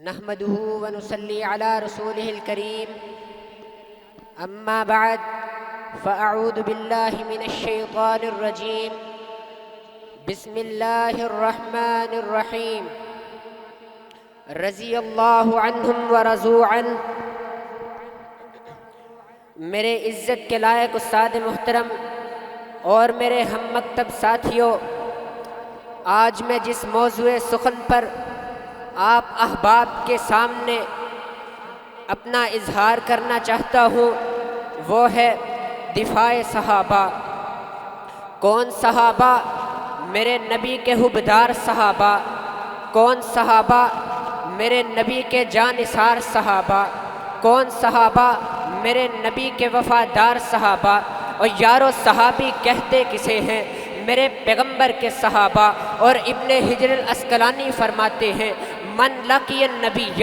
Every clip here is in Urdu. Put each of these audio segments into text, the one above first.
نحمده ونصلي على رسوله الكريم أما بعد فأعوذ بالله من الشيطان الرجيم بسم الله الرحمن الرحيم رضی اللہ عنہم ورضوا عنہ۔ میرے عزت کے لائق استاد محترم اور میرے ہم مکتب ساتھیوں، آج میں جس موضوع سخن پر آپ احباب کے سامنے اپنا اظہار کرنا چاہتا ہوں وہ ہے دفاع صحابہ۔ کون صحابہ؟ میرے نبی کے حبدار صحابہ۔ کون صحابہ؟ میرے نبی کے جانثار صحابہ۔ کون صحابہ؟ میرے نبی کے وفادار صحابہ۔ اور یارو صحابی کہتے کسے ہیں؟ میرے پیغمبر کے صحابہ۔ اور ابن حجر العسقلانی فرماتے ہیں من لقی النبی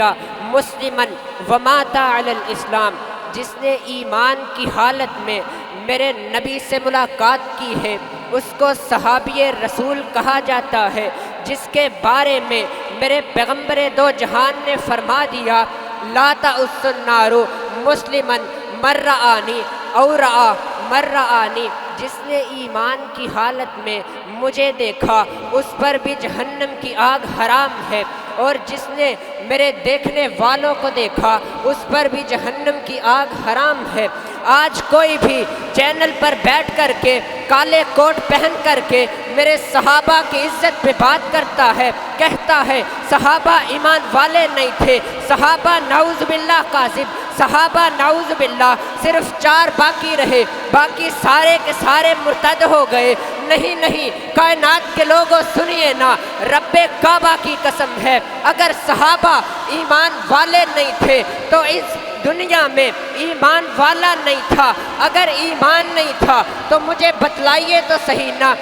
مسلمن ومات علی الاسلام، جس نے ایمان کی حالت میں میرے نبی سے ملاقات کی ہے اس کو صحابی رسول کہا جاتا ہے، جس کے بارے میں میرے پیغمبر دو جہان نے فرما دیا لا تؤس النار مسلمن من رآنی او رآ من رآنی، جس نے ایمان کی حالت میں مجھے دیکھا اس پر بھی جہنم کی آگ حرام ہے، اور جس نے میرے دیکھنے والوں کو دیکھا اس پر بھی جہنم کی آگ حرام ہے۔ آج کوئی بھی چینل پر بیٹھ کر کے کالے کوٹ پہن کر کے میرے صحابہ کی عزت پہ بات کرتا ہے، کہتا ہے صحابہ ایمان والے نہیں تھے، صحابہ نعوذ باللہ کاذب، صحابہ نعوذ باللہ صرف 4 باقی رہے، باقی سارے کے سارے مرتد ہو گئے۔ نہیں نہیں، کائنات کے لوگوں سنیے نا، رب کعبہ کی قسم ہے اگر صحابہ ایمان والے نہیں تھے تو اس دنیا میں ایمان والا نہیں تھا۔ اگر ایمان نہیں تھا تو مجھے بتلائیے تو صحیح نا،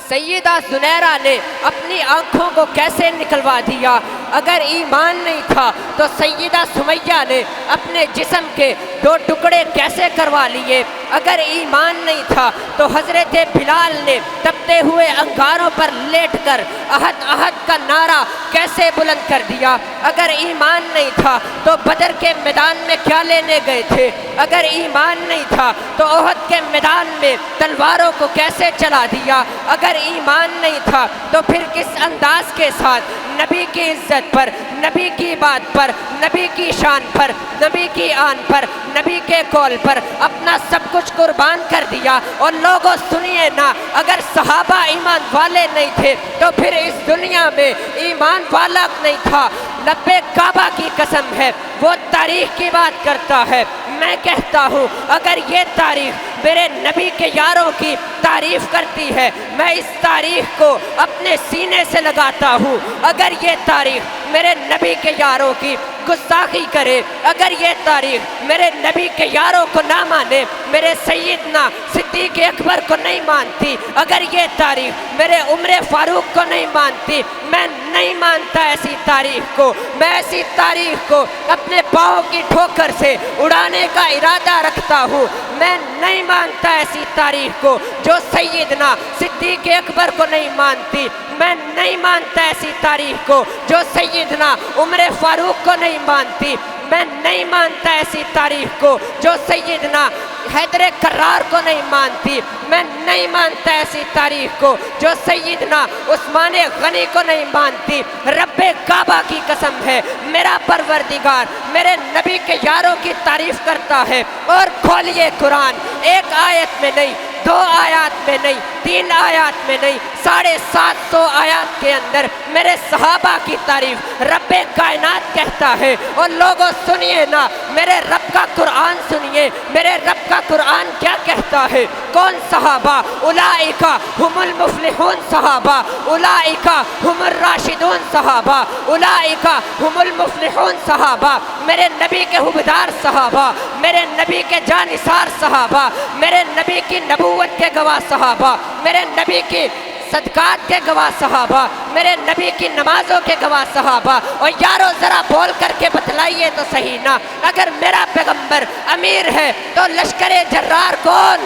سیدہ زنیرہ نے اپنی آنکھوں کو کیسے نکلوا دیا؟ اگر ایمان نہیں تھا تو سیدہ سمیہ نے اپنے جسم کے 2 ٹکڑے کیسے کروا لیے؟ اگر ایمان نہیں تھا تو حضرت بلال نے تپتے ہوئے انگاروں پر لیٹ کر احد احد کا نعرہ کیسے بلند کر دیا؟ اگر ایمان نہیں تھا تو بدر کے میدان میں کیا لینے گئے تھے؟ اگر ایمان نہیں تھا تو احد کے میدان میں تلواروں کو کیسے چلا دیا؟ اگر ایمان نہیں تھا تو پھر کس انداز کے ساتھ نبی کی عزت پر، نبی کی بات پر، نبی کی شان پر، نبی کی آن پر، نبی کے قول پر اپنا سب کچھ قربان کر دیا؟ اور لوگوں سنیے نا، اگر صحابہ ایمان والے نہیں تھے تو پھر اس دنیا میں ایمان والا نہیں تھا۔ رب کعبہ کی قسم ہے وہ تاریخ کی بات کرتا ہے، میں کہتا ہوں اگر یہ تاریخ میرے نبی کے یاروں کی تعریف کرتی ہے میں اس تاریخ کو اپنے سینے سے لگاتا ہوں۔ اگر یہ تاریخ میرے نبی کے یاروں کی گستاخی کرے، اگر یہ تاریخ میرے نبی کے یاروں کو نہ مانے، میرے سیدنا صدیق اکبر کو نہیں مانتی، اگر یہ تاریخ میرے عمر فاروق کو نہیں مانتی، میں نہیں مانتا ایسی تاریخ کو۔ میں ایسی تاریخ کو اپنے پاؤں کی ٹھوکر سے اڑانے کا ارادہ رکھتا ہوں۔ میں نہیں مانتا ایسی تاریخ کو جو سیدنا صدیق اکبر کو نہیں مانتی، میں نہیں مانتا ایسی تاریخ کو جو سیدنا عمر فاروق کو نہیں مانتی، میں نہیں مانتا ایسی تاریخ کو جو سیدنا حیدر کرار کو نہیں مانتی، میں نہیں مانتا ایسی تاریخ کو جو سیدنا عثمان غنی کو نہیں مانتی۔ رب کعبہ کی قسم ہے میرا پروردگار میرے نبی کے یاروں کی تعریف کرتا ہے۔ اور کھولیے قرآن، 1 آیت میں نہیں، 2 آیات میں نہیں، 3 آیات میں نہیں، 750 آیات کے اندر میرے صحابہ کی تعریف رب کائنات کہتا ہے۔ اور لوگوں سنیے نا، میرے رب کا قرآن سنیے، میرے رب کا قرآن کیا کہتا ہے؟ کون صحابہ؟ اولئک هم المفلحون صحابہ، اولئک هم الراشدون صحابہ، اولئک هم المفلحون صحابہ، میرے نبی کے حبدار صحابہ، میرے نبی کے جانثار صحابہ، میرے نبی کی نبوت کے گواہ صحابہ، میرے نبی کی صدقات کے گواہ صحابہ، میرے نبی کی نمازوں کے گواہ صحابہ۔ اور یارو ذرا بول کر کے بتلائیے تو صحیح نا، اگر میرا پیغمبر امیر ہے تو لشکر جرار کون؟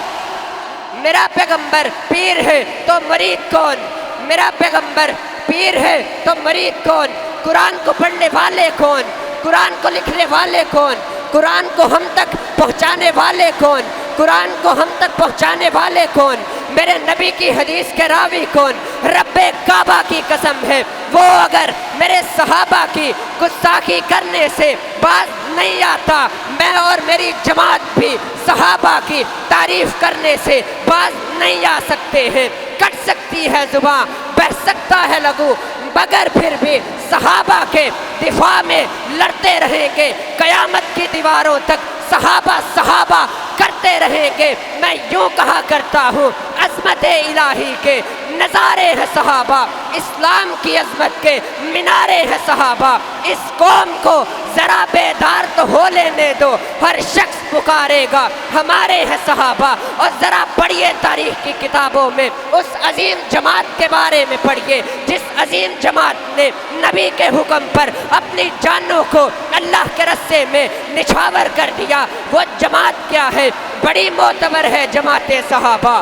میرا پیغمبر پیر ہے تو مرید کون؟ میرا پیغمبر پیر ہے تو مرید کون؟ قرآن کو پڑھنے والے کون، قرآن کو لکھنے والے کون، قرآن کو ہم تک پہنچانے والے کون، قرآن کو ہم تک پہنچانے والے کون، میرے نبی کی حدیث کے راوی کون؟ رب کعبہ کی قسم ہے وہ اگر میرے صحابہ کی گستاخی کرنے سے باز نہیں آتا، میں اور میری جماعت بھی صحابہ کی تعریف کرنے سے باز نہیں آ سکتے ہیں۔ کٹ سکتی ہے زبان، بہہ سکتا ہے لہو، مگر پھر بھی صحابہ کے دفاع میں لڑتے رہیں گے، قیامت کی دیواروں تک صحابہ صحابہ کرتے رہیں گے۔ میں یوں کہا کرتا ہوں، عظمت الہی کے نظارے ہیں صحابہ، اسلام کی عظمت کے مینارے ہیں صحابہ۔ اس قوم کو ذرا بیدار تو ہو لینے دو، ہر شخص پکارے گا ہمارے ہیں صحابہ۔ اور ذرا پڑھیے تاریخ کی کتابوں میں اس عظیم جماعت کے بارے میں پڑھیے جس عظیم جماعت نے نبی کے حکم پر اپنی جانوں کو اللہ کے رستے میں نچھاور کر دیا۔ وہ جماعت کیا ہے؟ بڑی معتبر ہے جماعت صحابہ،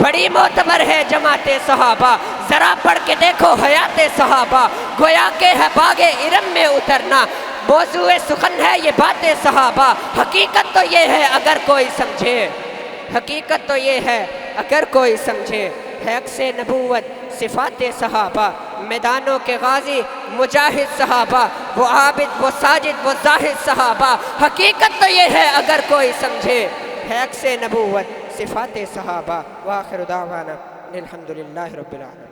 بڑی معتبر ہے جماعت صحابہ۔ ذرا پڑھ کے دیکھو حیات صحابہ، گویا کہ ہے باغ ارم میں اترنا، موضوع سخن ہے یہ بات صحابہ۔ حقیقت تو یہ ہے اگر کوئی سمجھے، حقیقت تو یہ ہے اگر کوئی سمجھے، ہے عکس نبوت صفات صحابہ، میدانوں کے غازی مجاہد صحابہ، وہ عابد وہ ساجد وہ زاہد صحابہ۔ حقیقت تو یہ ہے اگر کوئی سمجھے، ہے عکس نبوت صفات صحابہ۔ وآخر دعوانا الحمدللہ رب العالمین۔